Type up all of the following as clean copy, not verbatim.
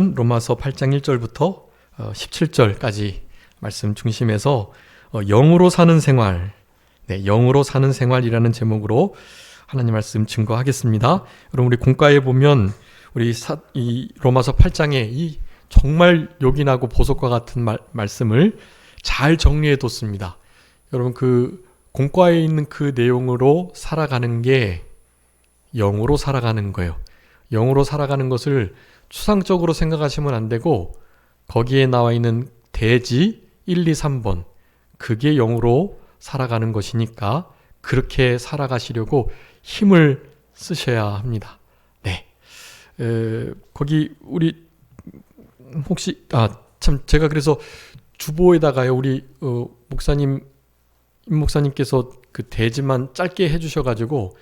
로마서 8장 1절부터 17절까지 말씀 중심에서 영으로 사는 생활, 영으로 사는 생활이라는 제목으로 하나님 말씀 증거하겠습니다. 여러분, 우리 공과에 보면 이 로마서 8장에 이 정말 요긴하고 보석과 같은 말씀을 잘 정리해 뒀습니다. 여러분, 그 공과에 있는 그 내용으로 살아가는 게 영으로 살아가는 거예요. 영으로 살아가는 것을 추상적으로 생각하시면 안 되고, 거기에 나와 있는 대지 1, 2, 3번, 그게 영으로 살아가는 것이니까 그렇게 살아가시려고 힘을 쓰셔야 합니다. 네. 거기 우리 혹시 참 제가 그래서 주보에다가요, 우리 임 목사님께서 그 대지만 짧게 해주셔가지고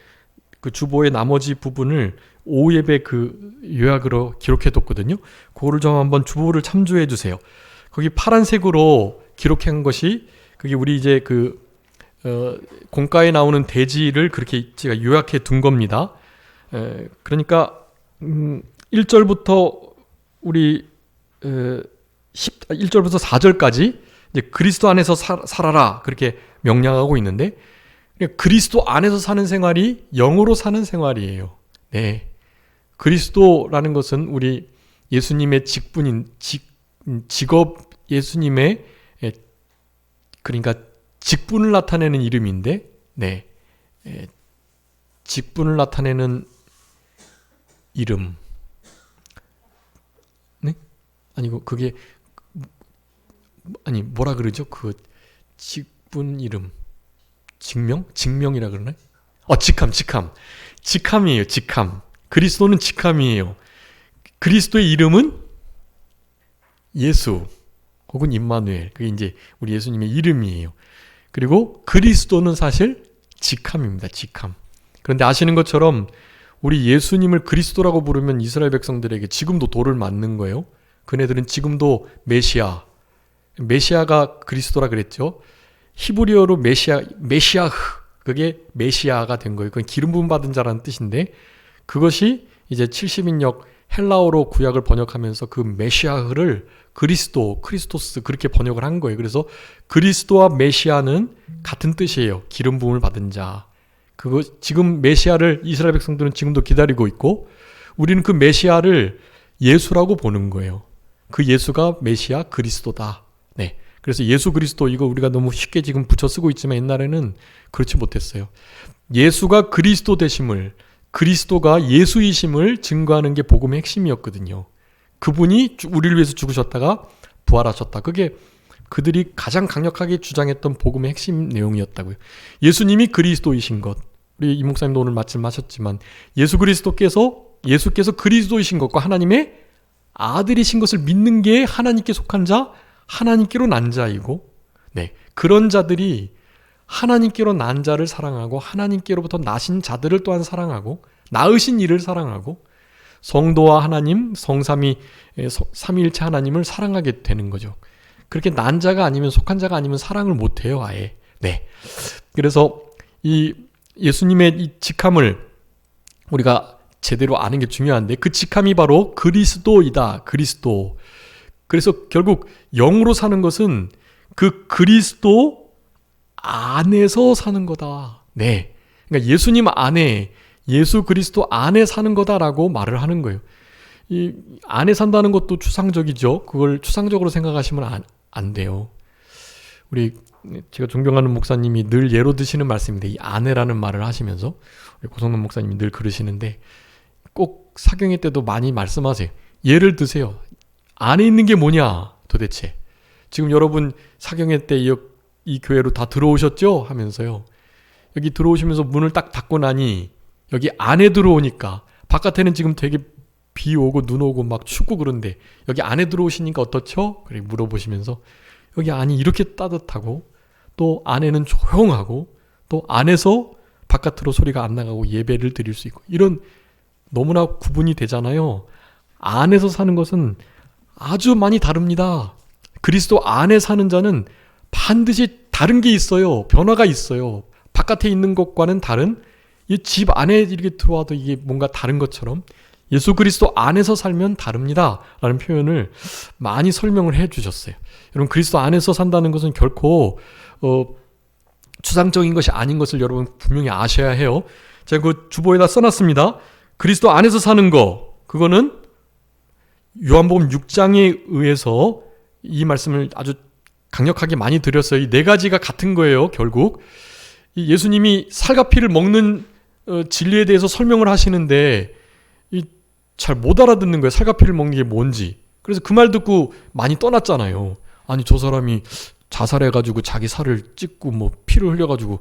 그 주보의 나머지 부분을 오후 예배 그 요약으로 기록해 뒀거든요. 그거를 좀 한번 주보를 참조해 주세요. 거기 파란색으로 기록한 것이 그게 우리 이제 공과에 나오는 대지를 그렇게 제가 요약해 둔 겁니다. 그러니까 1절부터 우리 1절부터 4절까지 이제 그리스도 안에서 살아라 그렇게 명령하고 있는데, 그리스도 안에서 사는 생활이 영으로 사는 생활이에요. 네. 그리스도라는 것은 우리 예수님의 직업, 예수님의 그러니까 직분을 나타내는 이름인데, 직분을 나타내는 이름. 네? 아니고 그게 뭐라 그러죠? 그 직분 이름. 직명이라 그러나요? 직함이에요. 직함. 그리스도는 직함이에요. 그리스도의 이름은 예수 혹은 임마누엘. 그게 이제 우리 예수님의 이름이에요. 그리고 그리스도는 사실 직함입니다. 직함. 그런데 아시는 것처럼 우리 예수님을 그리스도라고 부르면 이스라엘 백성들에게 지금도 돌을 맞는 거예요. 그네들은 지금도 메시아가 그리스도라 그랬죠. 히브리어로 메시아흐, 그게 메시아가 된 거예요. 그건 기름 부음 받은 자라는 뜻인데, 그것이 이제 70인역 헬라어로 구약을 번역하면서 그 메시아흐를 크리스토스 그렇게 번역을 한 거예요. 그래서 그리스도와 메시아는 같은 뜻이에요. 기름 부음을 받은 자. 그거 지금 메시아를 이스라엘 백성들은 지금도 기다리고 있고, 우리는 그 메시아를 예수라고 보는 거예요. 그 예수가 메시아 그리스도다. 네. 그래서 예수 그리스도, 이거 우리가 너무 쉽게 지금 붙여 쓰고 있지만 옛날에는 그렇지 못했어요. 예수가 그리스도 되심을, 그리스도가 예수이심을 증거하는 게 복음의 핵심이었거든요. 그분이 우리를 위해서 죽으셨다가 부활하셨다. 그게 그들이 가장 강력하게 주장했던 복음의 핵심 내용이었다고요. 예수님이 그리스도이신 것. 우리 이 목사님도 오늘 말씀하셨지만, 예수께서 그리스도이신 것과 하나님의 아들이신 것을 믿는 게 하나님께 속한 자, 하나님께로 난 자이고, 그런 자들이 하나님께로 난 자를 사랑하고, 하나님께로부터 나신 자들을 또한 사랑하고, 낳으신 이를 사랑하고, 성도와 하나님, 삼위일체 하나님을 사랑하게 되는 거죠. 그렇게 난 자가 아니면, 속한 자가 아니면 사랑을 못해요, 아예. 그래서 이 예수님의 이 직함을 우리가 제대로 아는 게 중요한데, 그 직함이 바로 그리스도이다. 그리스도. 그래서 결국 영으로 사는 것은 그 그리스도 안에서 사는 거다. 그러니까 예수님 안에, 예수 그리스도 안에 사는 거다라고 말을 하는 거예요. 이 안에 산다는 것도 추상적이죠. 그걸 추상적으로 생각하시면 안 돼요. 제가 존경하는 목사님이 늘 예로 드시는 말씀인데, 이 안에라는 말을 하시면서 우리 고성남 목사님이 늘 그러시는데, 꼭 사경회 때도 많이 말씀하세요. 예를 드세요. 안에 있는 게 뭐냐 도대체. 지금 여러분 사경회 때 이 교회로 다 들어오셨죠? 하면서요. 여기 들어오시면서 문을 딱 닫고 나니 여기 안에 들어오니까, 바깥에는 지금 되게 비 오고 눈 오고 막 춥고 그런데 여기 안에 들어오시니까 어떻죠? 그래 물어보시면서, 여기 안이 이렇게 따뜻하고, 또 안에는 조용하고, 또 안에서 바깥으로 소리가 안 나가고 예배를 드릴 수 있고, 이런 너무나 구분이 되잖아요. 안에서 사는 것은 아주 많이 다릅니다. 그리스도 안에 사는 자는 반드시 다른 게 있어요. 변화가 있어요. 바깥에 있는 것과는 다른, 이 집 안에 이렇게 들어와도 이게 뭔가 다른 것처럼 예수 그리스도 안에서 살면 다릅니다 라는 표현을 많이 설명을 해 주셨어요. 여러분, 그리스도 안에서 산다는 것은 결코 추상적인 것이 아닌 것을 여러분 분명히 아셔야 해요. 제가 그 주보에다 써놨습니다. 그리스도 안에서 사는 거, 그거는 요한복음 6장에 의해서 이 말씀을 아주 강력하게 많이 드렸어요. 이 네 가지가 같은 거예요. 결국 예수님이 살과 피를 먹는 진리에 대해서 설명을 하시는데 잘 못 알아듣는 거예요. 살과 피를 먹는 게 뭔지. 그래서 그 말 듣고 많이 떠났잖아요. 아니, 저 사람이 자살해가지고 자기 살을 찢고 뭐 피를 흘려가지고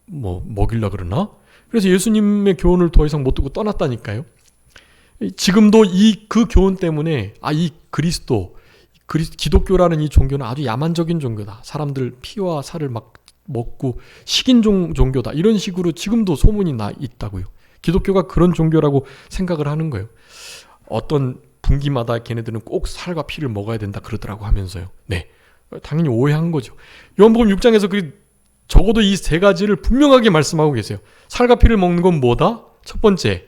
뭐 먹이려 그러나? 그래서 예수님의 교훈을 더 이상 못 듣고 떠났다니까요. 지금도 그 교훈 때문에 이 기독교라는 이 종교는 아주 야만적인 종교다. 사람들 피와 살을 막 먹고 식인 종교다. 이런 식으로 지금도 소문이 나 있다고요. 기독교가 그런 종교라고 생각을 하는 거예요. 어떤 분기마다 걔네들은 꼭 살과 피를 먹어야 된다 그러더라고 하면서요. 네, 당연히 오해한 거죠. 요한복음 6장에서 적어도 이 세 가지를 분명하게 말씀하고 계세요. 살과 피를 먹는 건 뭐다? 첫 번째,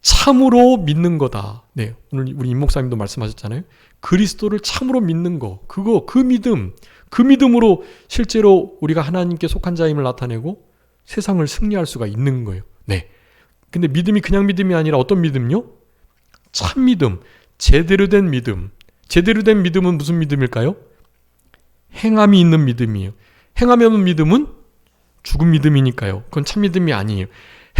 참으로 믿는 거다. 네, 오늘 우리 임 목사님도 말씀하셨잖아요. 그리스도를 참으로 믿는 거, 그 믿음으로 실제로 우리가 하나님께 속한 자임을 나타내고 세상을 승리할 수가 있는 거예요. 네. 근데 믿음이 그냥 믿음이 아니라 어떤 믿음요? 참 믿음, 제대로 된 믿음. 제대로 된 믿음은 무슨 믿음일까요? 행함이 있는 믿음이에요. 행함이 없는 믿음은 죽은 믿음이니까요. 그건 참 믿음이 아니에요.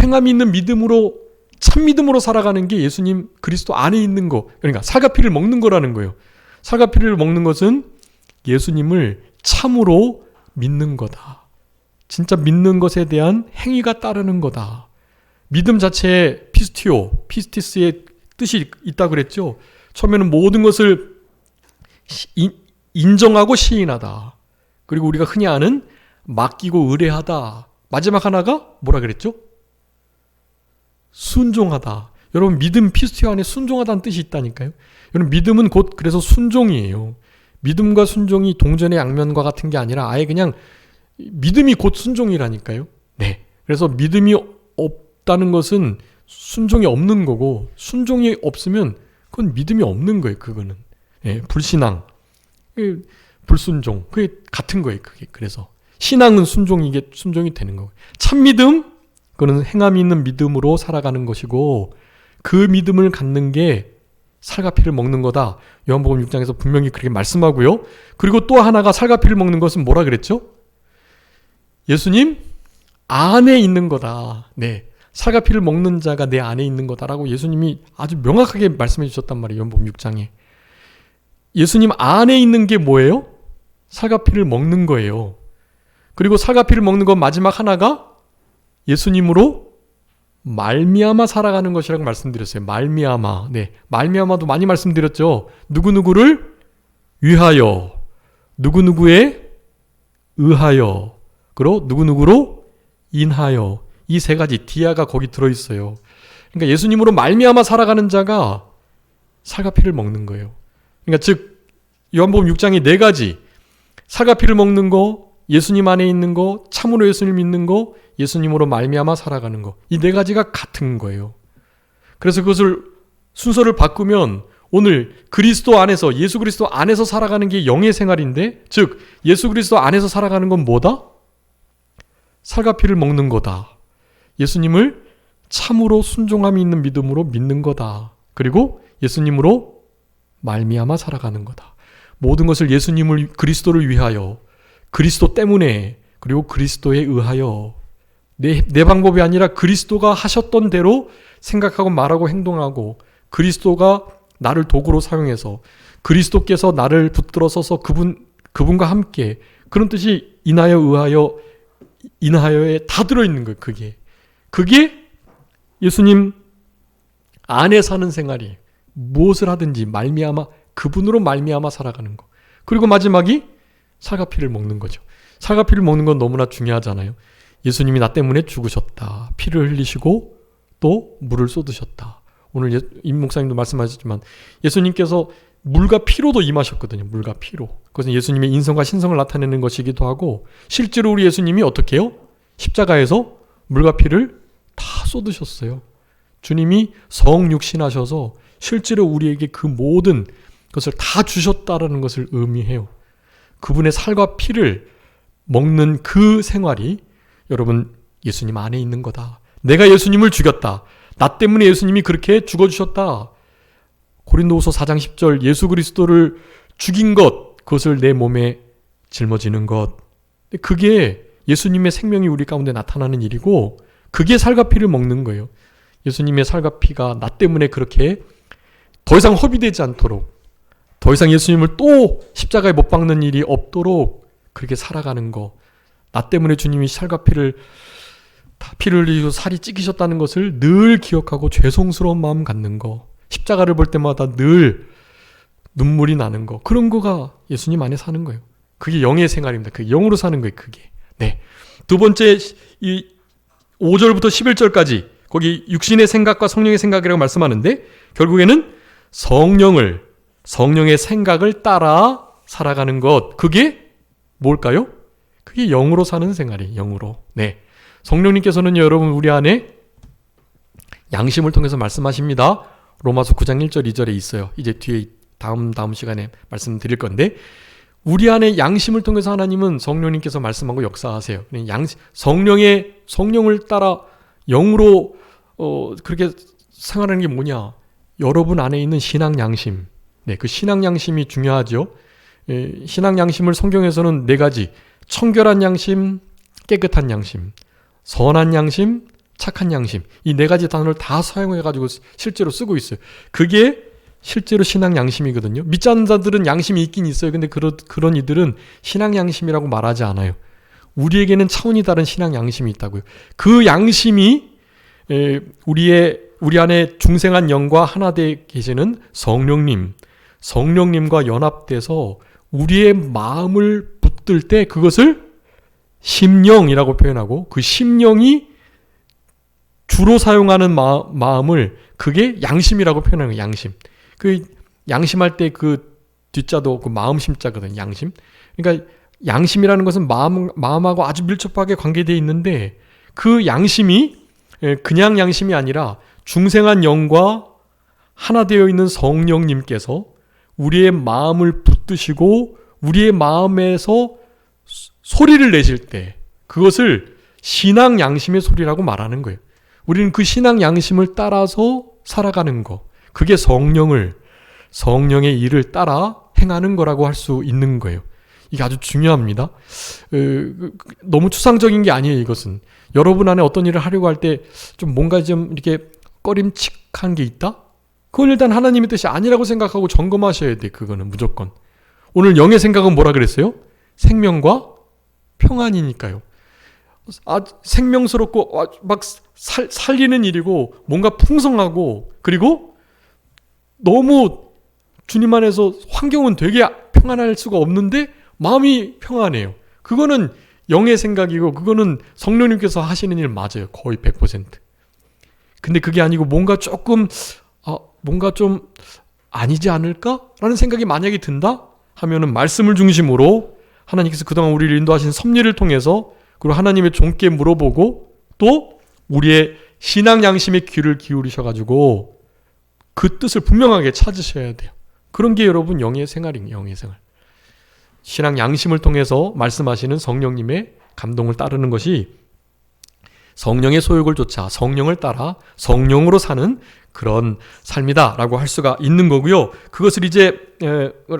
행함이 있는 믿음으로, 참 믿음으로 살아가는 게 예수님 그리스도 안에 있는 거, 그러니까 살과 피를 먹는 거라는 거예요. 살과 피를 먹는 것은 예수님을 참으로 믿는 거다. 진짜 믿는 것에 대한 행위가 따르는 거다. 믿음 자체에 피스티스의 뜻이 있다고 그랬죠. 처음에는 모든 것을 인정하고 시인하다. 그리고 우리가 흔히 아는 맡기고 의뢰하다. 마지막 하나가 뭐라 그랬죠? 순종하다. 여러분, 믿음 피스티오 안에 순종하다는 뜻이 있다니까요. 여러분, 믿음은 곧 그래서 순종이에요. 믿음과 순종이 동전의 양면과 같은 게 아니라 아예 그냥 믿음이 곧 순종이라니까요. 네. 그래서 믿음이 없다는 것은 순종이 없는 거고, 순종이 없으면 그건 믿음이 없는 거예요. 그거는. 네. 불신앙, 불순종, 그게 같은 거예요. 그게. 그래서 신앙은 순종이 되는 거고요. 참 믿음, 그거는 행함이 있는 믿음으로 살아가는 것이고, 그 믿음을 갖는 게 살과 피를 먹는 거다. 요한복음 6장에서 분명히 그렇게 말씀하고요. 그리고 또 하나가 살과 피를 먹는 것은 뭐라 그랬죠? 예수님 안에 있는 거다. 네, 살과 피를 먹는 자가 내 안에 있는 거다라고 예수님이 아주 명확하게 말씀해 주셨단 말이에요. 요한복음 6장에. 예수님 안에 있는 게 뭐예요? 살과 피를 먹는 거예요. 그리고 살과 피를 먹는 건 마지막 하나가 예수님으로 말미암아 살아가는 것이라고 말씀드렸어요. 말미암아. 네, 말미암아도 많이 말씀드렸죠. 누구누구를 위하여, 누구누구에 의하여, 그리고 누구누구로 인하여. 이 세 가지 디아가 거기 들어있어요. 그러니까 예수님으로 말미암아 살아가는 자가 살과 피를 먹는 거예요. 그러니까 즉 요한복음 6장이 네 가지, 살과 피를 먹는 거, 예수님 안에 있는 거, 참으로 예수님을 믿는 거, 예수님으로 말미암아 살아가는 거, 이 네 가지가 같은 거예요. 그래서 그것을 순서를 바꾸면 오늘 그리스도 안에서, 예수 그리스도 안에서 살아가는 게 영의 생활인데, 즉 예수 그리스도 안에서 살아가는 건 뭐다? 살과 피를 먹는 거다. 예수님을 참으로 순종함이 있는 믿음으로 믿는 거다. 그리고 예수님으로 말미암아 살아가는 거다. 모든 것을 예수님을, 그리스도를 위하여, 그리스도 때문에, 그리고 그리스도에 의하여, 내 방법이 아니라 그리스도가 하셨던 대로 생각하고 말하고 행동하고, 그리스도가 나를 도구로 사용해서 그리스도께서 나를 붙들어 서서 그분과 함께, 그런 뜻이 인하여, 의하여, 인하여에 다 들어있는 거예요. 그게 예수님 안에 사는 생활이에요. 무엇을 하든지 말미암아, 그분으로 말미암아 살아가는 거. 그리고 마지막이 살과 피를 먹는 거죠. 살과 피를 먹는 건 너무나 중요하잖아요. 예수님이 나 때문에 죽으셨다. 피를 흘리시고 또 물을 쏟으셨다. 오늘 임 목사님도 말씀하셨지만 예수님께서 물과 피로도 임하셨거든요. 물과 피로. 그것은 예수님의 인성과 신성을 나타내는 것이기도 하고, 실제로 우리 예수님이 어떻게 해요? 십자가에서 물과 피를 다 쏟으셨어요. 주님이 성육신하셔서 실제로 우리에게 그 모든 것을 다 주셨다라는 것을 의미해요. 그분의 살과 피를 먹는 그 생활이 여러분 예수님 안에 있는 거다. 내가 예수님을 죽였다. 나 때문에 예수님이 그렇게 죽어주셨다. 고린도후서 4장 10절 예수 그리스도를 죽인 것, 그것을 내 몸에 짊어지는 것. 그게 예수님의 생명이 우리 가운데 나타나는 일이고 그게 살과 피를 먹는 거예요. 예수님의 살과 피가 나 때문에 그렇게 더 이상 허비되지 않도록, 더 이상 예수님을 또 십자가에 못 박는 일이 없도록 그렇게 살아가는 거. 나 때문에 주님이 살과 피를 흘리고 살이 찢기셨다는 것을 늘 기억하고 죄송스러운 마음 갖는 거. 십자가를 볼 때마다 늘 눈물이 나는 거. 그런 거가 예수님 안에 사는 거예요. 그게 영의 생활입니다. 그 영으로 사는 거예요. 그게. 네. 두 번째 이 5절부터 11절까지 거기 육신의 생각과 성령의 생각이라고 말씀하는데 결국에는 성령의 생각을 따라 살아가는 것. 그게 뭘까요? 그게 영으로 사는 생활이에요. 영으로. 네. 성령님께서는 여러분 우리 안에 양심을 통해서 말씀하십니다. 로마서 9장 1절 2절에 있어요. 이제 뒤에 다음 시간에 말씀드릴 건데 우리 안에 양심을 통해서 하나님은 성령님께서 말씀하고 역사하세요. 성령을 따라 영으로 그렇게 생활하는 게 뭐냐? 여러분 안에 있는 신앙 양심. 네, 그 신앙 양심이 중요하죠. 신앙 양심을 성경에서는 네 가지: 청결한 양심, 깨끗한 양심, 선한 양심, 착한 양심. 이 네 가지 단어를 다 사용해가지고 실제로 쓰고 있어요. 그게 실제로 신앙 양심이거든요. 믿지 않는 자들은 양심이 있긴 있어요. 근데 그런 이들은 신앙 양심이라고 말하지 않아요. 우리에게는 차원이 다른 신앙 양심이 있다고요. 그 양심이 우리 안에 중생한 영과 하나 되어 계시는 성령님과 연합돼서 우리의 마음을 붙들 때 그것을 심령이라고 표현하고 그 심령이 주로 사용하는 마음을 그게 양심이라고 표현하는 거예요. 양심. 그 양심할 때 그 뒷자도 그 마음 심자거든요. 양심. 그러니까 양심이라는 것은 마음하고 아주 밀접하게 관계되어 있는데 그 양심이 그냥 양심이 아니라 중생한 영과 하나 되어 있는 성령님께서 우리의 마음을 붙드시고 우리의 마음에서 소리를 내실 때 그것을 신앙 양심의 소리라고 말하는 거예요. 우리는 그 신앙 양심을 따라서 살아가는 거. 그게 성령의 일을 따라 행하는 거라고 할 수 있는 거예요. 이게 아주 중요합니다. 너무 추상적인 게 아니에요, 이것은. 여러분 안에 어떤 일을 하려고 할 때 좀 뭔가 좀 이렇게 꺼림칙한 게 있다? 그건 일단 하나님의 뜻이 아니라고 생각하고 점검하셔야 돼, 그거는 무조건. 오늘 영의 생각은 뭐라 그랬어요? 생명과 평안이니까요. 생명스럽고 막 살리는 일이고 뭔가 풍성하고 그리고 너무 주님 안에서 환경은 되게 평안할 수가 없는데 마음이 평안해요. 그거는 영의 생각이고 그거는 성령님께서 하시는 일 맞아요. 거의 100%. 근데 그게 아니고 뭔가 좀 아니지 않을까라는 생각이 만약에 든다 하면은 말씀을 중심으로 하나님께서 그동안 우리를 인도하신 섭리를 통해서 그리고 하나님의 종께 물어보고 또 우리의 신앙 양심의 귀를 기울이셔가지고 그 뜻을 분명하게 찾으셔야 돼요. 그런 게 여러분 영의 생활이에요. 영의 생활. 신앙 양심을 통해서 말씀하시는 성령님의 감동을 따르는 것이 성령의 소욕을 쫓아 성령을 따라 성령으로 사는 그런 삶이다라고 할 수가 있는 거고요. 그것을 이제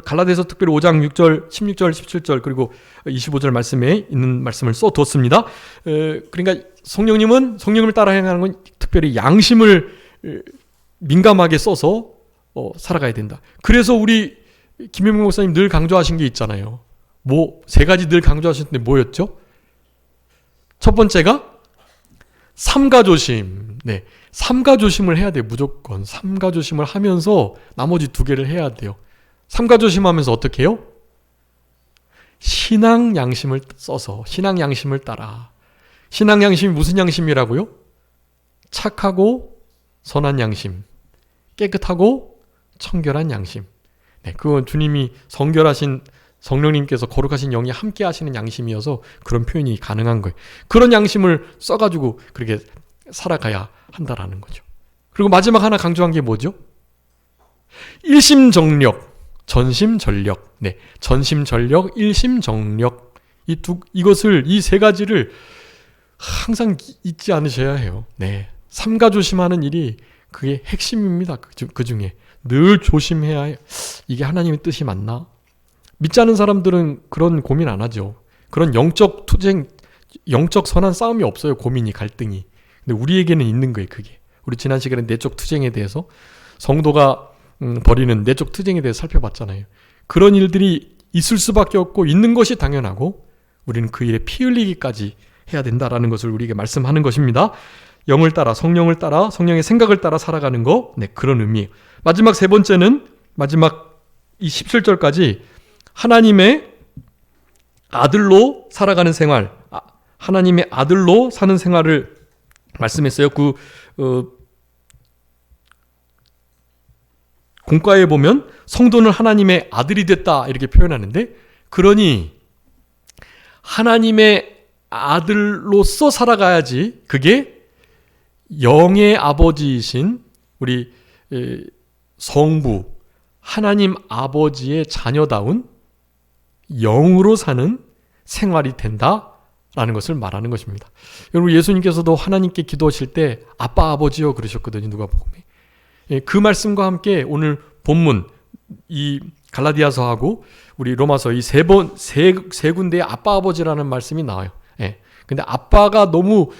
갈라디아서 특별히 5장 6절, 16절, 17절 그리고 25절 말씀에 있는 말씀을 써두었습니다. 그러니까 성령님을 따라 행하는 건 특별히 양심을 민감하게 써서 살아가야 된다. 그래서 우리 김현명 목사님 늘 강조하신 게 있잖아요. 세 가지 늘 강조하셨는데 뭐였죠? 첫 번째가 삼가조심. 네. 삼가조심을 해야 돼요. 무조건. 삼가조심을 하면서 나머지 두 개를 해야 돼요. 삼가조심하면서 어떻게 해요? 신앙 양심을 써서 신앙 양심을 따라. 신앙 양심이 무슨 양심이라고요? 착하고 선한 양심. 깨끗하고 청결한 양심. 네, 그건 주님이 성결하신 성령님께서 거룩하신 영이 함께 하시는 양심이어서 그런 표현이 가능한 거예요. 그런 양심을 써가지고 그렇게 살아가야 한다라는 거죠. 그리고 마지막 하나 강조한 게 뭐죠? 일심정력, 전심전력. 네, 전심전력, 일심정력. 이것을, 이 세 가지를 항상 잊지 않으셔야 해요. 네, 삼가조심하는 일이 그게 핵심입니다. 그 중에 늘 조심해야 해요. 이게 하나님의 뜻이 맞나? 믿지 않은 사람들은 그런 고민 안 하죠. 그런 영적 투쟁, 영적 선한 싸움이 없어요. 고민이, 갈등이. 근데 우리에게는 있는 거예요. 그게. 우리 지난 시간에 내적 투쟁에 대해서, 성도가 벌이는 내적 투쟁에 대해서 살펴봤잖아요. 그런 일들이 있을 수밖에 없고 있는 것이 당연하고 우리는 그 일에 피 흘리기까지 해야 된다라는 것을 우리에게 말씀하는 것입니다. 영을 따라, 성령을 따라, 성령의 생각을 따라 살아가는 거. 네, 그런 의미. 마지막 세 번째는, 마지막 이 17절까지 하나님의 아들로 살아가는 생활, 하나님의 아들로 사는 생활을 말씀했어요. 공과에 보면 성도는 하나님의 아들이 됐다 이렇게 표현하는데, 그러니 하나님의 아들로서 살아가야지 그게 영의 아버지이신 우리 성부 하나님 아버지의 자녀다운 영으로 사는 생활이 된다라는 것을 말하는 것입니다. 여러분, 예수님께서도 하나님께 기도하실 때 아빠 아버지요 그러셨거든요. 누가복음에. 그 말씀과 함께 오늘 본문 이 갈라디아서하고 우리 로마서 이 세 군데의 아빠 아버지라는 말씀이 나와요. 근데 아빠가 너무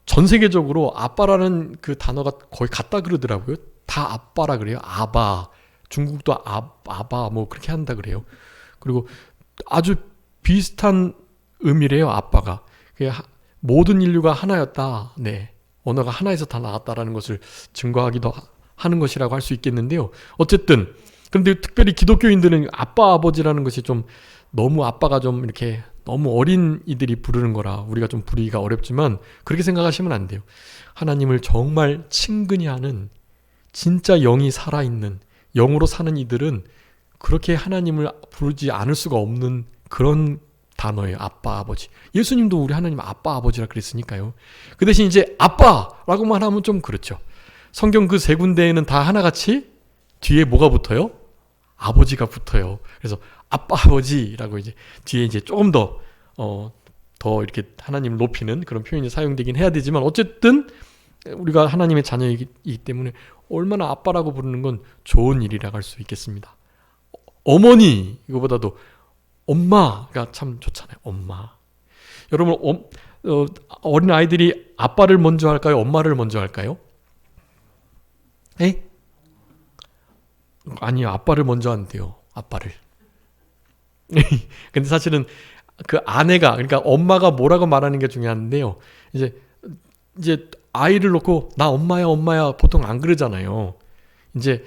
전 세계적으로 아빠라는 그 단어가 거의 같다 그러더라고요. 다 아빠라 그래요. 아바. 중국도 아바 뭐 그렇게 한다 그래요. 그리고 아주 비슷한 의미래요. 아빠가. 모든 인류가 하나였다. 네. 언어가 하나에서 다 나왔다라는 것을 증거하기도 하는 것이라고 할 수 있겠는데요. 어쨌든 그런데 특별히 기독교인들은 아빠 아버지라는 것이 좀 너무, 아빠가 좀 이렇게 너무 어린 이들이 부르는 거라 우리가 좀 부르기가 어렵지만 그렇게 생각하시면 안 돼요. 하나님을 정말 친근히 하는, 진짜 영이 살아있는, 영으로 사는 이들은 그렇게 하나님을 부르지 않을 수가 없는 그런 단어예요. 아빠, 아버지. 예수님도 우리 하나님 아빠, 아버지라 그랬으니까요. 그 대신 이제 아빠라고만 하면 좀 그렇죠. 성경 그 세 군데에는 다 하나같이 뒤에 뭐가 붙어요? 아버지가 붙어요. 그래서 아빠, 아버지라고 이제 뒤에 이제 조금 더 이렇게 하나님을 높이는 그런 표현이 사용되긴 해야 되지만, 어쨌든 우리가 하나님의 자녀이기 때문에 얼마나 아빠라고 부르는 건 좋은 일이라고 할 수 있겠습니다. 어머니, 이거보다도 엄마가 참 좋잖아요. 엄마. 여러분, 어린 아이들이 아빠를 먼저 할까요? 엄마를 먼저 할까요? 아니요, 아빠를 먼저 한대요. 아빠를. 근데 사실은 그 아내가, 그러니까 엄마가 뭐라고 말하는 게 중요한데요. 이제 아이를 놓고 나 엄마야 보통 안 그러잖아요. 이제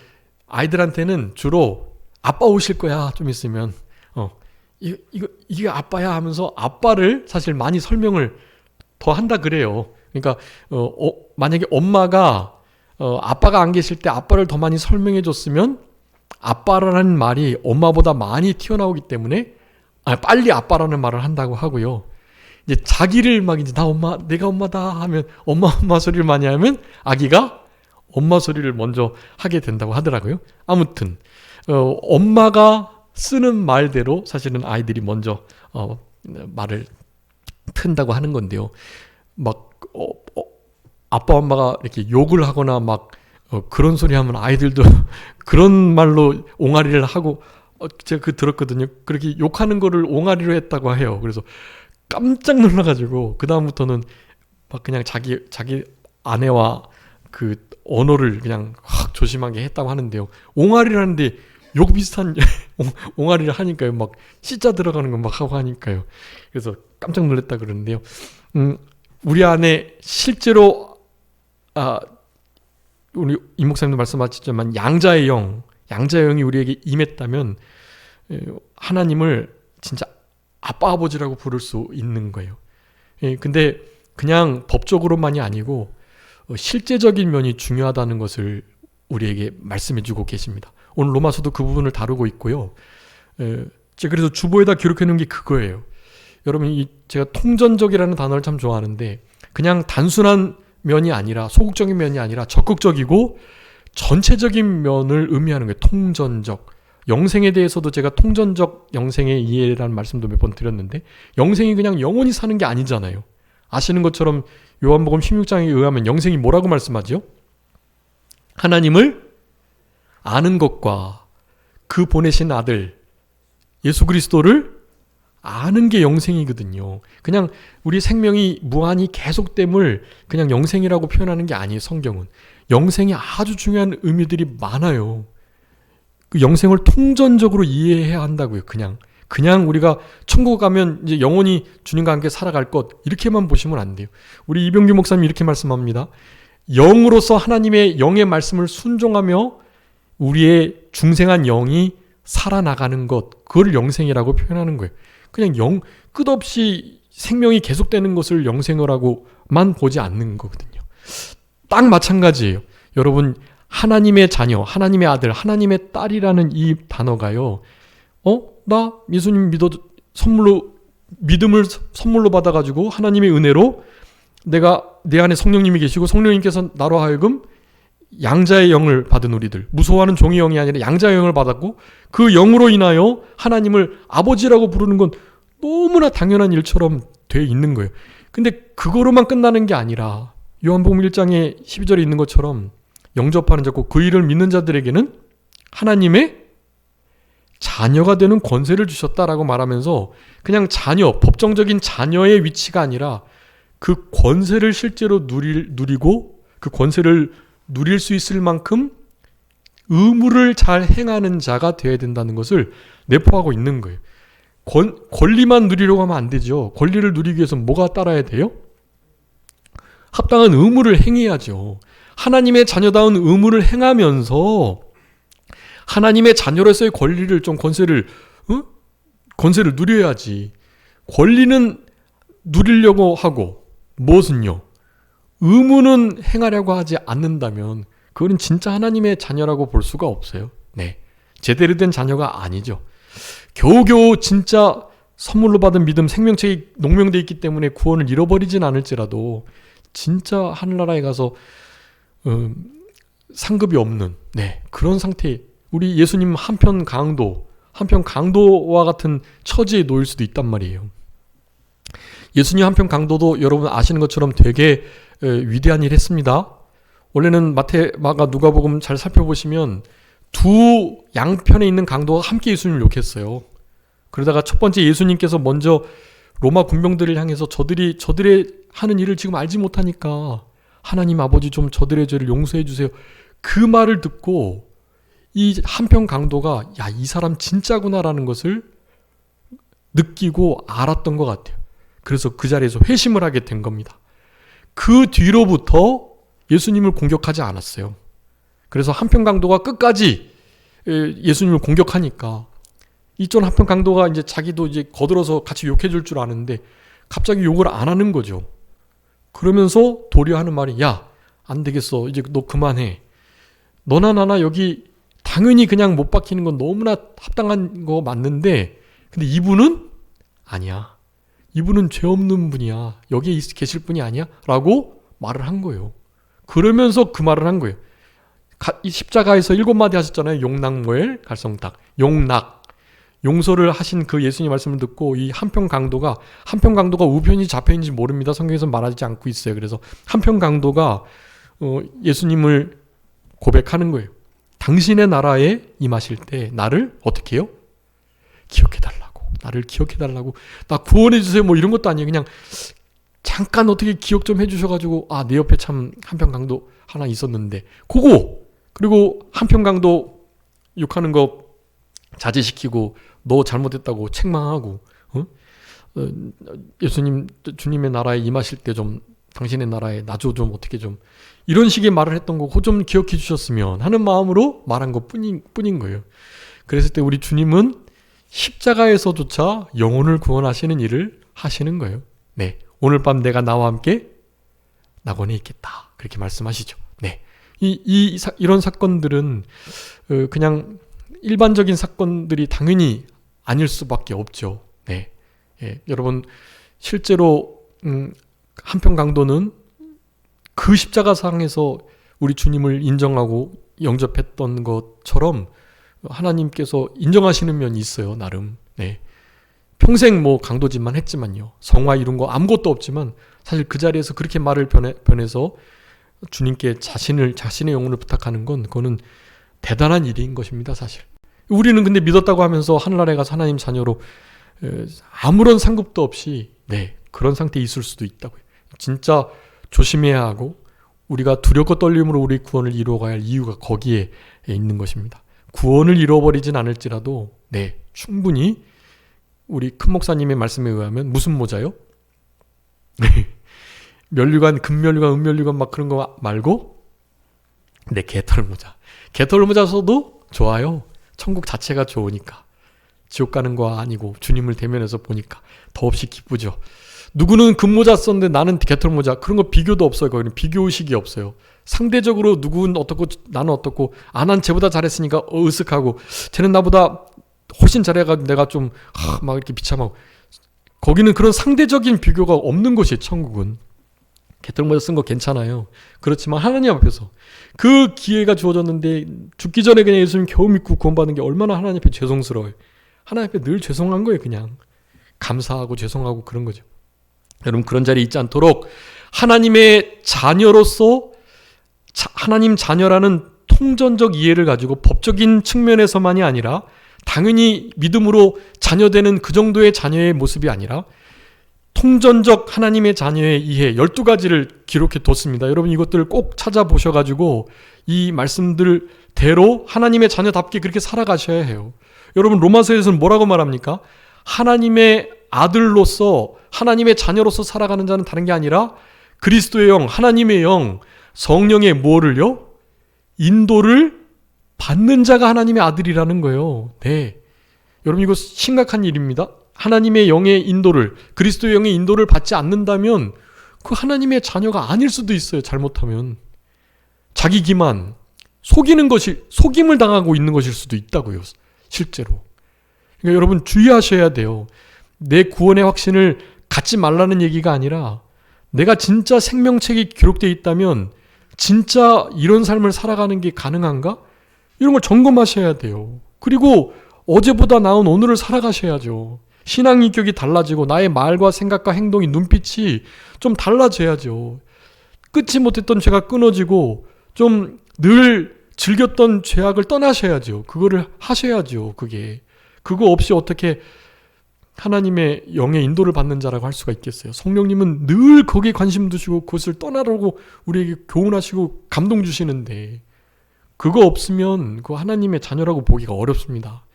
아이들한테는 주로 아빠 오실 거야 좀 있으면 이게 아빠야 하면서 아빠를 사실 많이 설명을 더 한다 그래요. 그러니까 만약에 엄마가 아빠가 안 계실 때 아빠를 더 많이 설명해 줬으면 아빠라는 말이 엄마보다 많이 튀어나오기 때문에 빨리 아빠라는 말을 한다고 하고요. 이제 자기를 막 이제 내가 엄마다 하면 엄마 소리를 많이 하면 아기가 엄마 소리를 먼저 하게 된다고 하더라고요. 아무튼 엄마가 쓰는 말대로 사실은 아이들이 먼저 말을 튼다고 하는 건데요. 막 아빠 엄마가 이렇게 욕을 하거나 막 그런 소리 하면 아이들도 그런 말로 옹알이를 하고, 제가 들었거든요. 그렇게 욕하는 거를 옹알이로 했다고 해요. 그래서 깜짝 놀라가지고 그 다음부터는 막 그냥 자기 아내와 그 언어를 그냥 확 조심하게 했다고 하는데요. 옹알이를 하는데 욕 비슷한 옹알이를 하니까요. 막 씨자 들어가는 거 막 하고 하니까요. 그래서 깜짝 놀랐다 그러는데요. 우리 안에 실제로 우리 임 목사님도 말씀하셨지만 양자의 영이 우리에게 임했다면 하나님을 진짜 아빠 아버지라고 부를 수 있는 거예요. 근데 그냥 법적으로만이 아니고 실제적인 면이 중요하다는 것을 우리에게 말씀해 주고 계십니다. 오늘 로마서도 그 부분을 다루고 있고요. 제가 그래서 주보에다 기록해 놓은 게 그거예요. 여러분, 제가 통전적이라는 단어를 참 좋아하는데 그냥 단순한 면이 아니라, 소극적인 면이 아니라 적극적이고 전체적인 면을 의미하는 거예요. 통전적. 영생에 대해서도 제가 통전적 영생의 이해라는 말씀도 몇 번 드렸는데, 영생이 그냥 영원히 사는 게 아니잖아요. 아시는 것처럼 요한복음 16장에 의하면 영생이 뭐라고 말씀하죠? 하나님을 아는 것과 그 보내신 아들 예수 그리스도를 아는 게 영생이거든요. 그냥 우리 생명이 무한히 계속됨을 그냥 영생이라고 표현하는 게 아니에요. 성경은 영생이 아주 중요한 의미들이 많아요. 그 영생을 통전적으로 이해해야 한다고요. 그냥 우리가 천국 가면 이제 영원히 주님과 함께 살아갈 것, 이렇게만 보시면 안 돼요. 우리 이병규 목사님 이렇게 말씀합니다. 영으로서 하나님의 영의 말씀을 순종하며 우리의 중생한 영이 살아나가는 것, 그걸 영생이라고 표현하는 거예요. 그냥 끝없이 생명이 계속되는 것을 영생이라고만 보지 않는 거거든요. 딱 마찬가지예요. 여러분, 하나님의 자녀, 하나님의 아들, 하나님의 딸이라는 이 단어가요. 나 예수님 믿음을 선물로 받아가지고 하나님의 은혜로 내가 내 안에 성령님이 계시고 성령님께서 나로 하여금 양자의 영을 받은 우리들, 무서워하는 종의 영이 아니라 양자의 영을 받았고 그 영으로 인하여 하나님을 아버지라고 부르는 건 너무나 당연한 일처럼 돼 있는 거예요. 근데 그거로만 끝나는 게 아니라 요한복음 1장에 12절에 있는 것처럼 영접하는 자고 그 일을 믿는 자들에게는 하나님의 자녀가 되는 권세를 주셨다라고 말하면서 그냥 자녀, 법정적인 자녀의 위치가 아니라 그 권세를 실제로 누리고 그 권세를 누릴 수 있을 만큼 의무를 잘 행하는 자가 되어야 된다는 것을 내포하고 있는 거예요. 권리만 누리려고 하면 안 되죠. 권리를 누리기 위해서 뭐가 따라야 돼요? 합당한 의무를 행해야죠. 하나님의 자녀다운 의무를 행하면서 하나님의 자녀로서의 권리를 좀 권세를 누려야지. 권리는 누리려고 하고 무엇은요? 의무는 행하려고 하지 않는다면 그건 진짜 하나님의 자녀라고 볼 수가 없어요. 네, 제대로 된 자녀가 아니죠. 겨우겨우 진짜 선물로 받은 믿음, 생명책이 농명되어 있기 때문에 구원을 잃어버리진 않을지라도 진짜 하늘나라에 가서 상급이 없는 그런 상태, 우리 예수님 한편 강도와 같은 처지에 놓일 수도 있단 말이에요. 예수님 한편 강도도 여러분 아시는 것처럼 되게 위대한 일 했습니다. 원래는 마태, 마가, 누가복음 잘 살펴보시면 두 양편에 있는 강도가 함께 예수님을 욕했어요. 그러다가 첫 번째 예수님께서 먼저 로마 군병들을 향해서 저들의 하는 일을 지금 알지 못하니까 하나님 아버지 좀 저들의 죄를 용서해 주세요. 그 말을 듣고 이 한편 강도가 이 사람 진짜구나라는 것을 느끼고 알았던 것 같아요. 그래서 그 자리에서 회심을 하게 된 겁니다. 그 뒤로부터 예수님을 공격하지 않았어요. 그래서 한편 강도가 끝까지 예수님을 공격하니까 이쪽 한편 강도가 이제 자기도 이제 거들어서 같이 욕해 줄 줄 아는데 갑자기 욕을 안 하는 거죠. 그러면서 도리어 하는 말이 안 되겠어. 이제 너 그만해. 너나 나나 여기 당연히 그냥 못 박히는 건 너무나 합당한 거 맞는데 근데 이분은 아니야. 이분은 죄 없는 분이야. 여기에 계실 분이 아니야. 라고 말을 한 거예요. 그러면서 그 말을 한 거예요. 이 십자가에서 7마디 하셨잖아요. 용낙모엘 갈성탁. 용서를 하신 그 예수님 말씀을 듣고 이 한편 강도가 우편인지 좌편인지 모릅니다. 성경에서 말하지 않고 있어요. 그래서 한편 강도가 예수님을 고백하는 거예요. 당신의 나라에 임하실 때 나를 어떻게 해요? 기억해달라고. 나를 기억해달라고. 나 구원해주세요. 뭐 이런 것도 아니에요. 그냥 잠깐 어떻게 기억 좀 해주셔가지고 내 옆에 참 한편 강도 하나 있었는데 그리고 한편 강도 욕하는 거 자제시키고 너 잘못했다고 책망하고 주님의 나라에 임하실 때 좀 당신의 나라에 나도 좀 어떻게 좀 이런 식의 말을 했던 거 그거 좀 기억해 주셨으면 하는 마음으로 말한 것 뿐인 거예요. 그랬을 때 우리 주님은 십자가에서조차 영혼을 구원하시는 일을 하시는 거예요. 네, 오늘 밤 내가 나와 함께 낙원에 있겠다. 그렇게 말씀하시죠. 네, 이런 사건들은 그냥 일반적인 사건들이 당연히 아닐 수밖에 없죠. 네, 여러분 실제로 한편 강도는 그 십자가상에서 우리 주님을 인정하고 영접했던 것처럼 하나님께서 인정하시는 면이 있어요. 나름. 네. 평생 뭐 강도짓만 했지만요. 성화 이룬 거 아무것도 없지만 사실 그 자리에서 그렇게 말을 변해서 주님께 자신의 영혼을 부탁하는 건 그거는 대단한 일인 것입니다. 사실. 우리는 근데 믿었다고 하면서 하늘나라에 가서 하나님 자녀로 아무런 상급도 없이 그런 상태에 있을 수도 있다고요. 진짜 조심해야 하고 우리가 두렵고 떨림으로 우리 구원을 이루어가야 할 이유가 거기에 있는 것입니다. 구원을 잃어버리진 않을지라도 충분히 우리 큰 목사님의 말씀에 의하면 무슨 모자요? 면류관, 금면류관, 은면류관 막 그런 거 말고 개털 모자. 개털 모자 써도 좋아요. 천국 자체가 좋으니까. 지옥 가는 거 아니고 주님을 대면해서 보니까 더없이 기쁘죠. 누구는 금모자 썼는데 나는 개털모자. 그런 거 비교도 없어요. 거기는 비교의식이 없어요. 상대적으로 누구는 어떻고 나는 어떻고 난 쟤보다 잘했으니까 으쓱하고 쟤는 나보다 훨씬 잘해가지고 내가 좀 막 이렇게 비참하고. 거기는 그런 상대적인 비교가 없는 것이에요. 천국은. 개털모자 쓴 거 괜찮아요. 그렇지만 하나님 앞에서 그 기회가 주어졌는데 죽기 전에 그냥 예수님 겨우 믿고 구원받는 게 얼마나 하나님 앞에 죄송스러워요. 하나님 앞에 늘 죄송한 거예요. 그냥 감사하고 죄송하고 그런 거죠. 여러분 그런 자리에 있지 않도록 하나님의 자녀로서 하나님 자녀라는 통전적 이해를 가지고 법적인 측면에서만이 아니라 당연히 믿음으로 자녀되는 그 정도의 자녀의 모습이 아니라 통전적 하나님의 자녀의 이해 12가지를 기록해 뒀습니다. 여러분 이것들을 꼭 찾아보셔가지고 이 말씀들대로 하나님의 자녀답게 그렇게 살아가셔야 해요. 여러분 로마서에서는 뭐라고 말합니까? 하나님의 아들로서 하나님의 자녀로서 살아가는 자는 다른 게 아니라 그리스도의 영, 하나님의 영, 성령의 뭐를요? 인도를 받는 자가 하나님의 아들이라는 거예요. 여러분 이거 심각한 일입니다. 하나님의 영의 인도를, 그리스도의 영의 인도를 받지 않는다면 그 하나님의 자녀가 아닐 수도 있어요. 잘못하면. 자기 기만, 속임을 당하고 있는 것일 수도 있다고요. 실제로. 그러니까 여러분 주의하셔야 돼요. 내 구원의 확신을 갖지 말라는 얘기가 아니라 내가 진짜 생명책이 기록되어 있다면 진짜 이런 삶을 살아가는 게 가능한가? 이런 걸 점검하셔야 돼요. 그리고 어제보다 나은 오늘을 살아가셔야죠. 신앙 인격이 달라지고 나의 말과 생각과 행동이 눈빛이 좀 달라져야죠. 끊지 못했던 죄가 끊어지고 좀 늘 즐겼던 죄악을 떠나셔야죠. 그거를 하셔야죠. 그거 없이 어떻게 하나님의 영의 인도를 받는 자라고 할 수가 있겠어요. 성령님은 늘 거기에 관심 두시고 그것을 떠나라고 우리에게 교훈하시고 감동 주시는데 그거 없으면 그 하나님의 자녀라고 보기가 어렵습니다.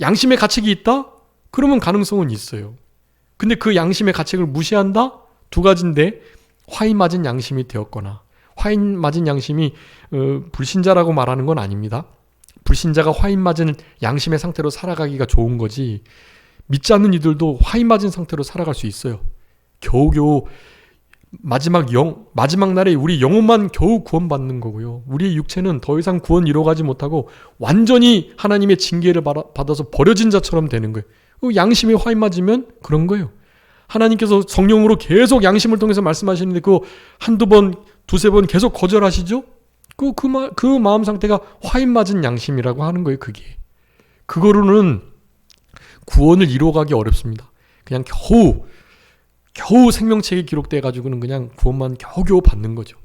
양심의 가책이 있다? 그러면 가능성은 있어요. 근데 그 양심의 가책을 무시한다? 2가지인데 화인 맞은 양심이 되었거나 화인 맞은 양심이 불신자라고 말하는 건 아닙니다. 불신자가 화인 맞은 양심의 상태로 살아가기가 좋은 거지 믿지 않는 이들도 화인 맞은 상태로 살아갈 수 있어요. 겨우겨우 마지막 날에 우리 영혼만 겨우 구원받는 거고요. 우리의 육체는 더 이상 구원 이뤄가지 못하고 완전히 하나님의 징계를 받아서 버려진 자처럼 되는 거예요. 양심이 화인 맞으면 그런 거예요. 하나님께서 성령으로 계속 양심을 통해서 말씀하시는데 그거 한두 번, 두세 번 계속 거절하시죠? 그 마음 상태가 화인 맞은 양심이라고 하는 거예요. 그거로는 구원을 이루어가기 어렵습니다. 그냥 겨우 생명책이 기록돼 가지고는 그냥 구원만 겨우겨우 받는 거죠.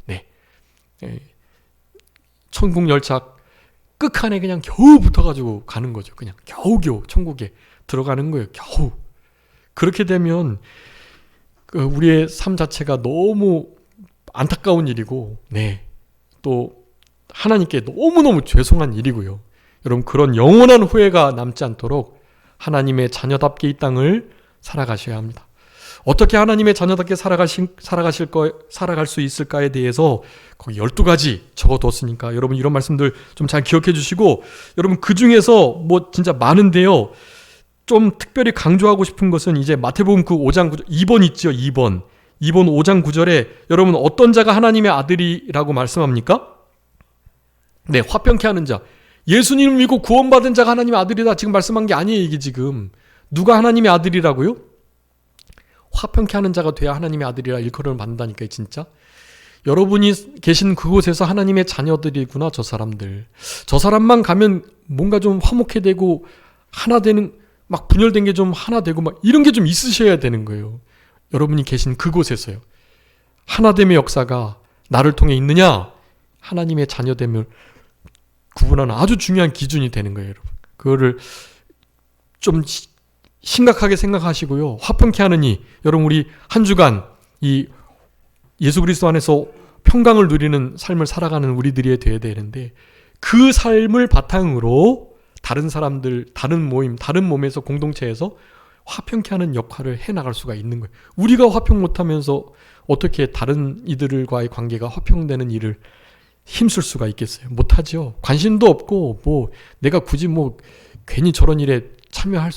천국 열차 끝칸에 그냥 겨우 붙어가지고 가는 거죠. 그냥 겨우겨우 천국에 들어가는 거예요. 겨우. 그렇게 되면 우리의 삶 자체가 너무 안타까운 일이고 또 하나님께 너무너무 죄송한 일이고요. 여러분 그런 영원한 후회가 남지 않도록 하나님의 자녀답게 이 땅을 살아가셔야 합니다. 어떻게 하나님의 자녀답게 살아갈 수 있을까에 대해서 거기 12가지 적어뒀으니까 여러분 이런 말씀들 좀 잘 기억해 주시고 여러분 그 중에서 뭐 진짜 많은데요. 좀 특별히 강조하고 싶은 것은 이제 마태복음 그 5장 9절 2번 있죠. 2번 5장 9절에 여러분 어떤 자가 하나님의 아들이라고 말씀합니까? 화평케 하는 자. 예수님을 믿고 구원받은 자가 하나님의 아들이다. 지금 말씀한 게 아니에요. 이게 지금. 누가 하나님의 아들이라고요? 화평케 하는 자가 돼야 하나님의 아들이라 일컬음을 받는다니까요. 진짜. 여러분이 계신 그곳에서 하나님의 자녀들이구나. 저 사람들. 저 사람만 가면 뭔가 좀 화목해 되고 하나 되는, 막 분열된 게 좀 하나 되고 막 이런 게 좀 있으셔야 되는 거예요. 여러분이 계신 그곳에서요. 하나됨의 역사가 나를 통해 있느냐? 하나님의 자녀됨을 구분하는 아주 중요한 기준이 되는 거예요, 여러분. 그거를 좀 심각하게 생각하시고요. 화평케 하느니, 여러분 우리 한 주간 이 예수 그리스도 안에서 평강을 누리는 삶을 살아가는 우리들이 돼야 되는데, 그 삶을 바탕으로 다른 사람들, 다른 모임, 다른 몸에서, 공동체에서 화평케 하는 역할을 해나갈 수가 있는 거예요. 우리가 화평 못하면서 어떻게 다른 이들과의 관계가 화평되는 일을 힘쓸 수가 있겠어요? 못하죠. 관심도 없고, 뭐 내가 굳이 뭐 괜히 저런 일에 참여할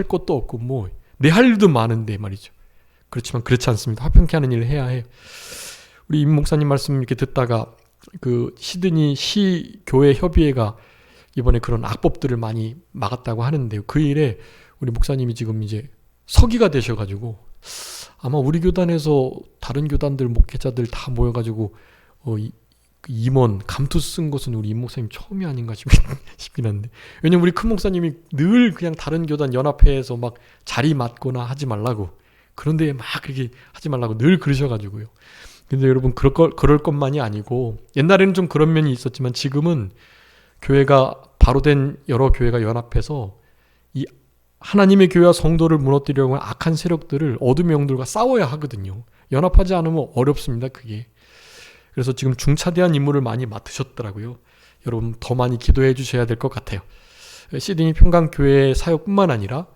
것도 없고, 뭐 내 할 일도 많은데 말이죠. 그렇지만 그렇지 않습니다. 화평케 하는 일을 해야 해요. 우리 임 목사님 말씀 이렇게 듣다가 그 시드니 시 교회 협의회가 이번에 그런 악법들을 많이 막았다고 하는데요. 그 일에 우리 목사님이 지금 이제 서기가 되셔가지고 아마 우리 교단에서 다른 교단들 목회자들 다 모여가지고 임원 감투 쓴 것은 우리 임 목사님 처음이 아닌가 싶긴 한데, 왜냐면 우리 큰 목사님이 늘 그냥 다른 교단 연합회에서 막 자리 맡거나 하지 말라고, 그런데 막 그렇게 하지 말라고 늘 그러셔가지고요. 근데 여러분 그럴 것만이 아니고, 옛날에는 좀 그런 면이 있었지만 지금은 교회가 바로 된 여러 교회가 연합해서 이 하나님의 교회와 성도를 무너뜨리려고 하는 악한 세력들을 어둠의 영들과 싸워야 하거든요. 연합하지 않으면 어렵습니다, 그게. 그래서 지금 중차대한 임무를 많이 맡으셨더라고요. 여러분 더 많이 기도해 주셔야 될 것 같아요. 시드니 평강교회 사역뿐만 아니라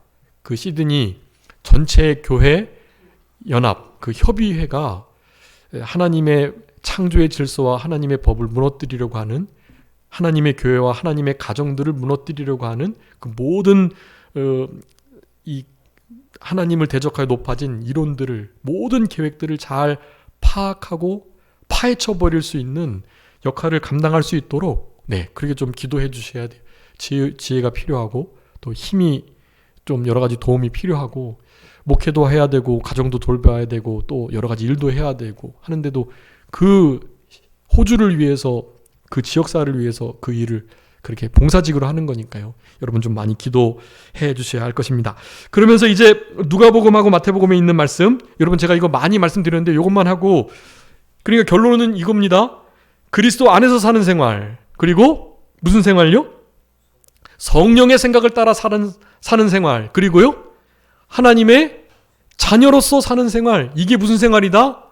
그 시드니 전체 교회 연합, 그 협의회가 하나님의 창조의 질서와 하나님의 법을 무너뜨리려고 하는, 하나님의 교회와 하나님의 가정들을 무너뜨리려고 하는 그 모든 이 하나님을 대적하여 높아진 이론들을, 모든 계획들을 잘 파악하고 파헤쳐버릴 수 있는 역할을 감당할 수 있도록, 그렇게 좀 기도해 주셔야 돼요. 지혜가 필요하고 또 힘이 좀 여러 가지 도움이 필요하고, 목회도 해야 되고 가정도 돌봐야 되고 또 여러 가지 일도 해야 되고 하는데도 그 호주를 위해서, 그 지역사회를 위해서 그 일을 그렇게 봉사직으로 하는 거니까요. 여러분 좀 많이 기도해 주셔야 할 것입니다. 그러면서 이제 누가복음하고 마태복음에 있는 말씀, 여러분 제가 이거 많이 말씀드렸는데 이것만 하고, 그러니까 결론은 이겁니다. 그리스도 안에서 사는 생활, 그리고 무슨 생활요? 성령의 생각을 따라 사는 생활, 그리고요 하나님의 자녀로서 사는 생활. 이게 무슨 생활이다?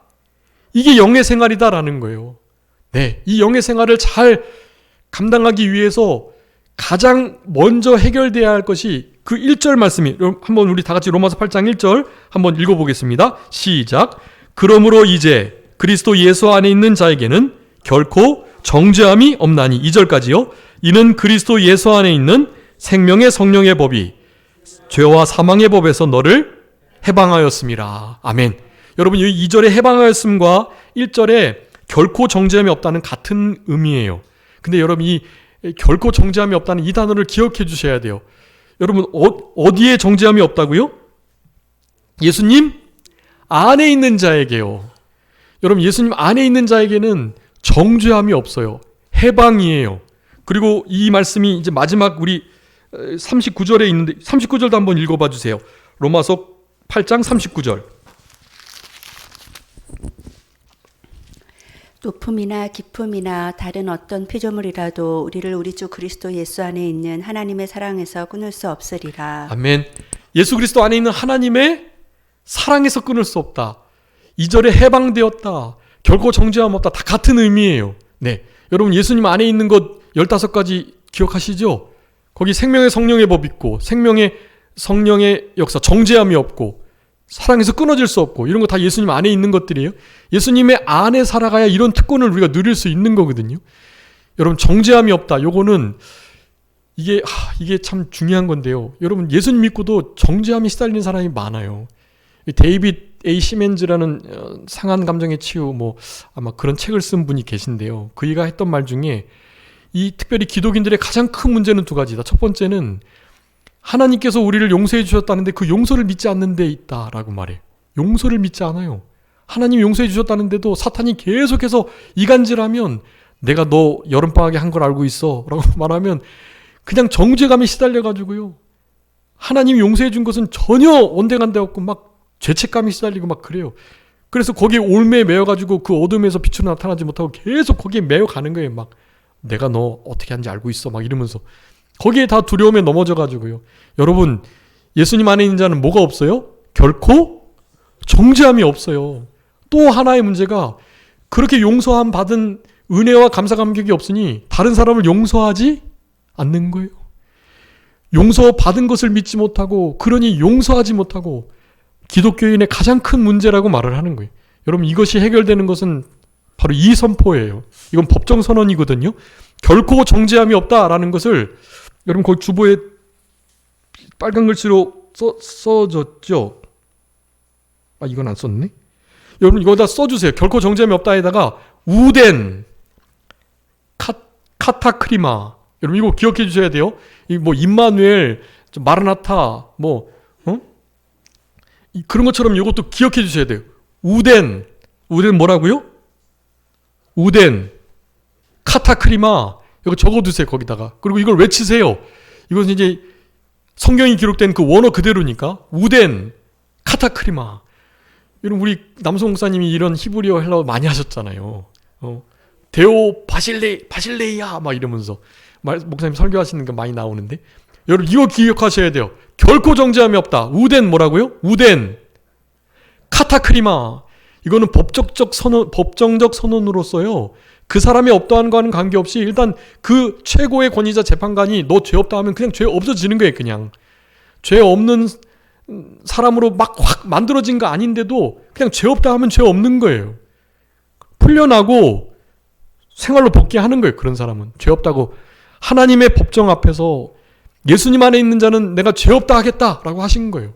이게 영의 생활이다라는 거예요. 이 영의 생활을 잘 감당하기 위해서 가장 먼저 해결돼야 할 것이 그 1절 말씀이, 한번 우리 다 같이 로마서 8장 1절 한번 읽어보겠습니다. 시작. 그러므로 이제 그리스도 예수 안에 있는 자에게는 결코 정죄함이 없나니. 2절까지요. 이는 그리스도 예수 안에 있는 생명의 성령의 법이 죄와 사망의 법에서 너를 해방하였음이라. 아멘. 여러분 이 2절에 해방하였음과 1절에 결코 정죄함이 없다는 같은 의미예요. 근데 여러분 이 결코 정죄함이 없다는 이 단어를 기억해 주셔야 돼요. 여러분 어디에 정죄함이 없다고요? 예수님 안에 있는 자에게요. 여러분 예수님 안에 있는 자에게는 정죄함이 없어요. 해방이에요. 그리고 이 말씀이 이제 마지막 우리 39절에 있는데, 39절도 한번 읽어봐 주세요. 로마서 8장 39절. 높음이나 깊음이나 다른 어떤 피조물이라도 우리를 우리 주 그리스도 예수 안에 있는 하나님의 사랑에서 끊을 수 없으리라. 아멘. 예수 그리스도 안에 있는 하나님의 사랑에서 끊을 수 없다. 2절에 해방되었다. 결코 정죄함 없다. 다 같은 의미예요. 여러분 예수님 안에 있는 것 15가지 기억하시죠? 거기 생명의 성령의 법 있고, 생명의 성령의 역사, 정죄함이 없고, 사랑에서 끊어질 수 없고, 이런 거 다 예수님 안에 있는 것들이에요. 예수님의 안에 살아가야 이런 특권을 우리가 누릴 수 있는 거거든요. 여러분 정죄함이 없다. 요거는 이게 참 중요한 건데요. 여러분 예수님 믿고도 정죄함이 시달리는 사람이 많아요. 데이빗 A. 시멘즈라는 상한 감정의 치유 아마 그런 책을 쓴 분이 계신데요. 그이가 했던 말 중에 이 특별히 기독인들의 가장 큰 문제는 두 가지다. 첫 번째는 하나님께서 우리를 용서해 주셨다는데 그 용서를 믿지 않는 데 있다라고 말해요. 용서를 믿지 않아요. 하나님이 용서해 주셨다는데도 사탄이 계속해서 이간질하면 내가 너 여름방학에 한 걸 알고 있어 라고 말하면 그냥 정죄감에 시달려가지고요. 하나님이 용서해 준 것은 전혀 온데간데 없고 막 죄책감이 시달리고 막 그래요. 그래서 거기에 올매에 매여가지고 그 어둠에서 빛으로 나타나지 못하고 계속 거기에 매여가는 거예요. 막 내가 너 어떻게 하는지 알고 있어 막 이러면서 거기에 다 두려움에 넘어져가지고요. 여러분, 예수님 안에 있는 자는 뭐가 없어요? 결코 정죄함이 없어요. 또 하나의 문제가 그렇게 용서함 받은 은혜와 감사 감격이 없으니 다른 사람을 용서하지 않는 거예요. 용서 받은 것을 믿지 못하고 그러니 용서하지 못하고 기독교인의 가장 큰 문제라고 말을 하는 거예요. 여러분, 이것이 해결되는 것은 바로 이 선포예요. 이건 법정 선언이거든요. 결코 정죄함이 없다라는 것을 여러분 거기 주보에 빨간 글씨로 써줬죠. 아, 이건 안 썼네. 여러분 이거다 써주세요. 결코 정죄함이 없다에다가 우덴 카타크리마. 여러분 이거 기억해 주셔야 돼요. 이 뭐 임마누엘, 마르나타, 뭐 그런 것처럼 이것도 기억해 주셔야 돼요. 우덴 뭐라고요? 우덴 카타크리마. 이거 적어두세요 거기다가. 그리고 이걸 외치세요. 이것은 이제 성경이 기록된 그 원어 그대로니까 우덴 카타크리마. 여러분 우리 남성 목사님이 이런 히브리어 헬라어 많이 하셨잖아요. 데오 바실레이야 막 이러면서 목사님 설교하시는 거 많이 나오는데 여러분 이거 기억하셔야 돼요. 결코 정죄함이 없다. 우덴 뭐라고요? 우덴 카타크리마. 이거는 법정적 선언으로서요. 그 사람이 없다는 거와는 관계없이 일단 그 최고의 권위자 재판관이 너 죄 없다 하면 그냥 죄 없어지는 거예요. 그냥 죄 없는 사람으로 막 확 만들어진 거 아닌데도 그냥 죄 없다 하면 죄 없는 거예요. 풀려나고 생활로 복귀하는 거예요. 그런 사람은 죄 없다고 하나님의 법정 앞에서 예수님 안에 있는 자는 내가 죄 없다 하겠다라고 하신 거예요.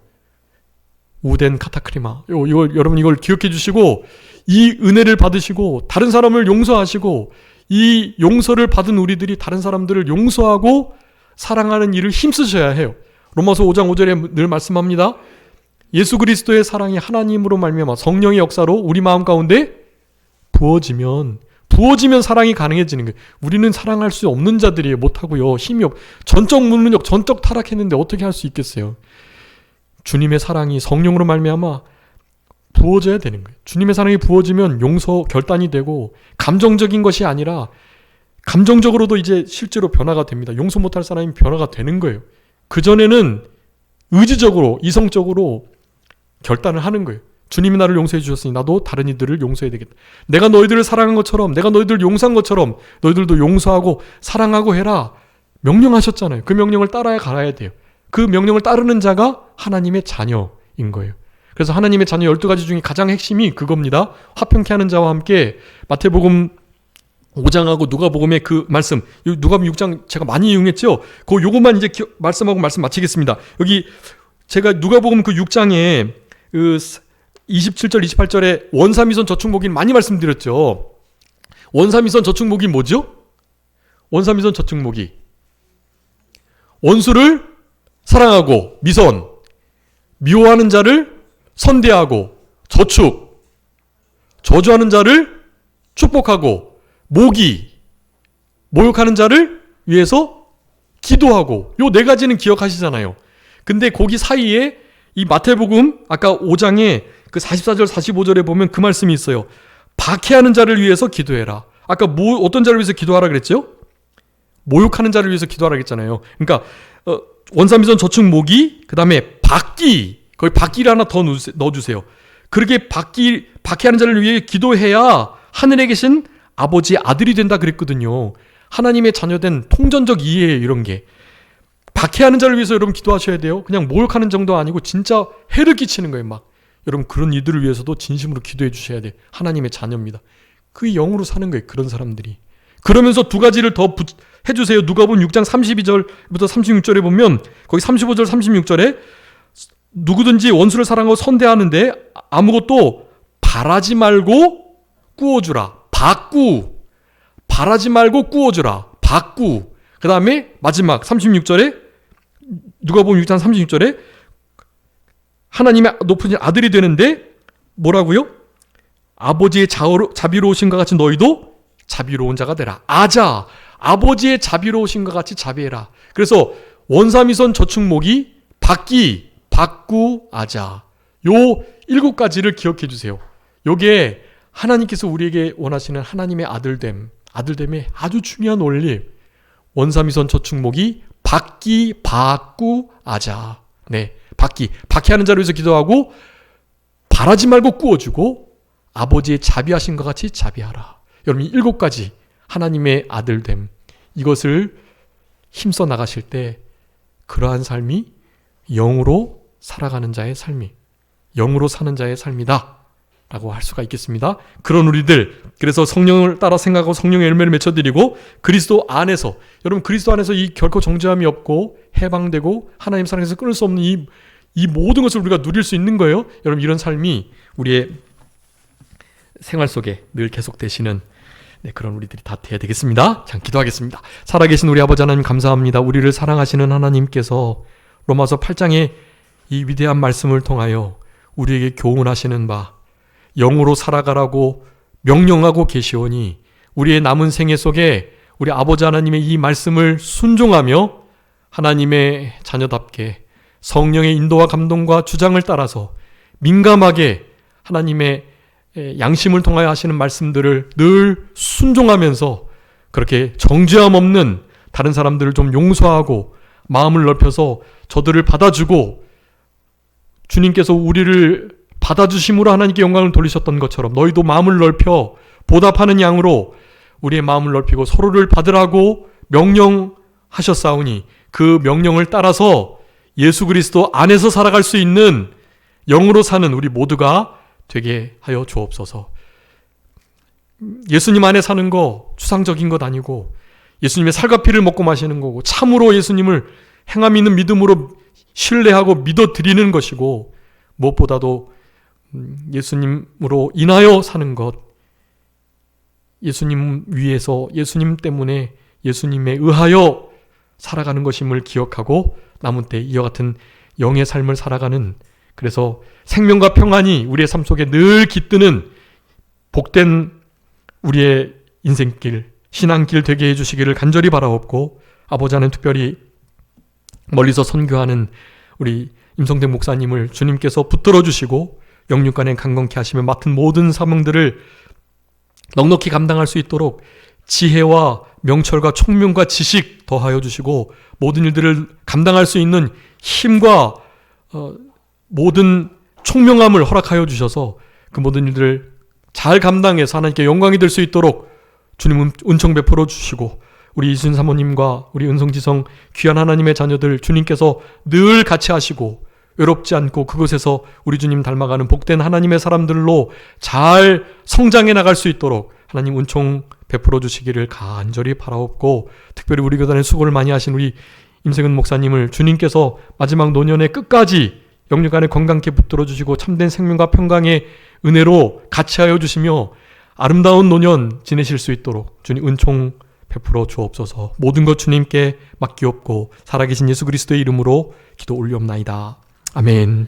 우덴 카타크리마. 여러분 이걸 기억해 주시고 이 은혜를 받으시고 다른 사람을 용서하시고 이 용서를 받은 우리들이 다른 사람들을 용서하고 사랑하는 일을 힘쓰셔야 해요. 로마서 5장 5절에 늘 말씀합니다. 예수 그리스도의 사랑이 하나님으로 말미암아 성령의 역사로 우리 마음 가운데 부어지면 사랑이 가능해지는 거예요. 우리는 사랑할 수 없는 자들이에요. 못하고요. 힘이 전적 무능력, 전적 타락했는데 어떻게 할 수 있겠어요. 주님의 사랑이 성령으로 말미암아 부어져야 되는 거예요. 주님의 사랑이 부어지면 용서 결단이 되고 감정적인 것이 아니라 감정적으로도 이제 실제로 변화가 됩니다. 용서 못할 사람이 변화가 되는 거예요. 그전에는 의지적으로 이성적으로 결단을 하는 거예요. 주님이 나를 용서해 주셨으니 나도 다른 이들을 용서해야 되겠다. 내가 너희들을 사랑한 것처럼 내가 너희들을 용서한 것처럼 너희들도 용서하고 사랑하고 해라. 명령하셨잖아요. 그 명령을 따라야 가야 돼요. 그 명령을 따르는 자가 하나님의 자녀인 거예요. 그래서 하나님의 자녀 12가지 중에 가장 핵심이 그겁니다. 화평케 하는 자와 함께 마태복음 5장하고 누가복음의 그 말씀, 누가복음 6장 제가 많이 이용했죠. 요것만 이제 말씀하고 말씀 마치겠습니다. 여기 제가 누가복음 그 6장에 그 27절 28절에 원사미선 저축목인 많이 말씀드렸죠. 원사미선 저축목이 뭐죠? 원사미선 저축목이 원수를 사랑하고 미선, 미워하는 자를 선대하고 저축, 저주하는 자를 축복하고 모기, 모욕하는 자를 위해서 기도하고 요 네 가지는 기억하시잖아요. 근데 거기 사이에 이 마태복음 아까 5장에 그 44절 45절에 보면 그 말씀이 있어요. 박해하는 자를 위해서 기도해라. 아까 어떤 자를 위해서 기도하라 그랬죠? 모욕하는 자를 위해서 기도하라 그랬잖아요. 그러니까 원사미선 저축 모기, 그 다음에 박기, 거기 박기를 하나 더 넣어주세요. 그렇게 박해하는 자를 위해 기도해야 하늘에 계신 아버지의 아들이 된다 그랬거든요. 하나님의 자녀된 통전적 이해예요. 이런 게. 박해하는 자를 위해서 여러분 기도하셔야 돼요. 그냥 모욕하는 정도 아니고 진짜 해를 끼치는 거예요. 막 여러분 그런 이들을 위해서도 진심으로 기도해 주셔야 돼요. 하나님의 자녀입니다. 그 영으로 사는 거예요. 그런 사람들이. 그러면서 두 가지를 더 해주세요. 누가복음 6장 32절부터 36절에 보면 거기 35절 36절에 누구든지 원수를 사랑하고 선대하는데 아무것도 바라지 말고 꾸어주라. 바라지 말고 꾸어주라. 그 다음에 마지막 36절에 누가복음 6장 36절에 하나님의 높은 아들이 되는데 뭐라고요? 아버지의 자비로우심과 같이 너희도 자비로운 자가 되라. 아자, 아버지의 자비로우심과 같이 자비해라. 그래서 원삼위선 저축목이 받기, 받구, 아자. 요 7가지를 기억해 주세요. 요게 하나님께서 우리에게 원하시는 하나님의 아들됨의 아주 중요한 원리. 원삼위선 저축목이 받기, 받구, 아자. 네, 받기 하는 자로 해서 기도하고 바라지 말고 꾸어주고 아버지의 자비하심과 같이 자비하라. 여러분, 이 7가지 하나님의 아들됨, 이것을 힘써 나가실 때 그러한 삶이 영으로 살아가는 자의 삶이, 영으로 사는 자의 삶이다 라고 할 수가 있겠습니다. 그런 우리들, 그래서 성령을 따라 생각하고 성령의 열매를 맺혀드리고 그리스도 안에서, 여러분 그리스도 안에서 이 결코 정죄함이 없고 해방되고 하나님 사랑에서 끊을 수 없는 이 모든 것을 우리가 누릴 수 있는 거예요. 여러분, 이런 삶이 우리의 생활 속에 늘 계속되시는 그런 우리들이 다 돼야 되겠습니다. 자, 기도하겠습니다. 살아계신 우리 아버지 하나님 감사합니다. 우리를 사랑하시는 하나님께서 로마서 8장의 이 위대한 말씀을 통하여 우리에게 교훈하시는 바, 영으로 살아가라고 명령하고 계시오니 우리의 남은 생애 속에 우리 아버지 하나님의 이 말씀을 순종하며 하나님의 자녀답게 성령의 인도와 감동과 주장을 따라서 민감하게 하나님의 양심을 통하여 하시는 말씀들을 늘 순종하면서 그렇게 정죄함 없는 다른 사람들을 좀 용서하고 마음을 넓혀서 저들을 받아주고 주님께서 우리를 받아주심으로 하나님께 영광을 돌리셨던 것처럼 너희도 마음을 넓혀 보답하는 양으로 우리의 마음을 넓히고 서로를 받으라고 명령하셨사오니 그 명령을 따라서 예수 그리스도 안에서 살아갈 수 있는 영으로 사는 우리 모두가 되게 하여 주옵소서. 예수님 안에 사는 거 추상적인 것 아니고 예수님의 살과 피를 먹고 마시는 거고 참으로 예수님을 행함 있는 믿음으로 신뢰하고 믿어드리는 것이고 무엇보다도 예수님으로 인하여 사는 것, 예수님 위에서 예수님 때문에 예수님에 의하여 살아가는 것임을 기억하고 남은 때 이와 같은 영의 삶을 살아가는, 그래서 생명과 평안이 우리의 삶 속에 늘 깃드는 복된 우리의 인생길, 신앙길 되게 해주시기를 간절히 바라옵고 아버지 하나님 특별히 멀리서 선교하는 우리 임성택 목사님을 주님께서 붙들어 주시고 영육간에 강건케 하시며 맡은 모든 사명들을 넉넉히 감당할 수 있도록 지혜와 명철과 총명과 지식 더하여 주시고 모든 일들을 감당할 수 있는 힘과 모든 총명함을 허락하여 주셔서 그 모든 일들을 잘 감당해서 하나님께 영광이 될 수 있도록 주님 은총 베풀어 주시고 우리 이순 사모님과 우리 은성지성 귀한 하나님의 자녀들 주님께서 늘 같이 하시고 외롭지 않고 그곳에서 우리 주님 닮아가는 복된 하나님의 사람들로 잘 성장해 나갈 수 있도록 하나님 은총 베풀어 주시기를 간절히 바라옵고 특별히 우리 교단에 수고를 많이 하신 우리 임세근 목사님을 주님께서 마지막 노년의 끝까지 영육간에 건강케 붙들어 주시고 참된 생명과 평강의 은혜로 같이 하여 주시며 아름다운 노년 지내실 수 있도록 주님 은총 베풀어 주옵소서. 모든 것 주님께 맡기옵고 살아계신 예수 그리스도의 이름으로 기도 올리옵나이다. 아멘.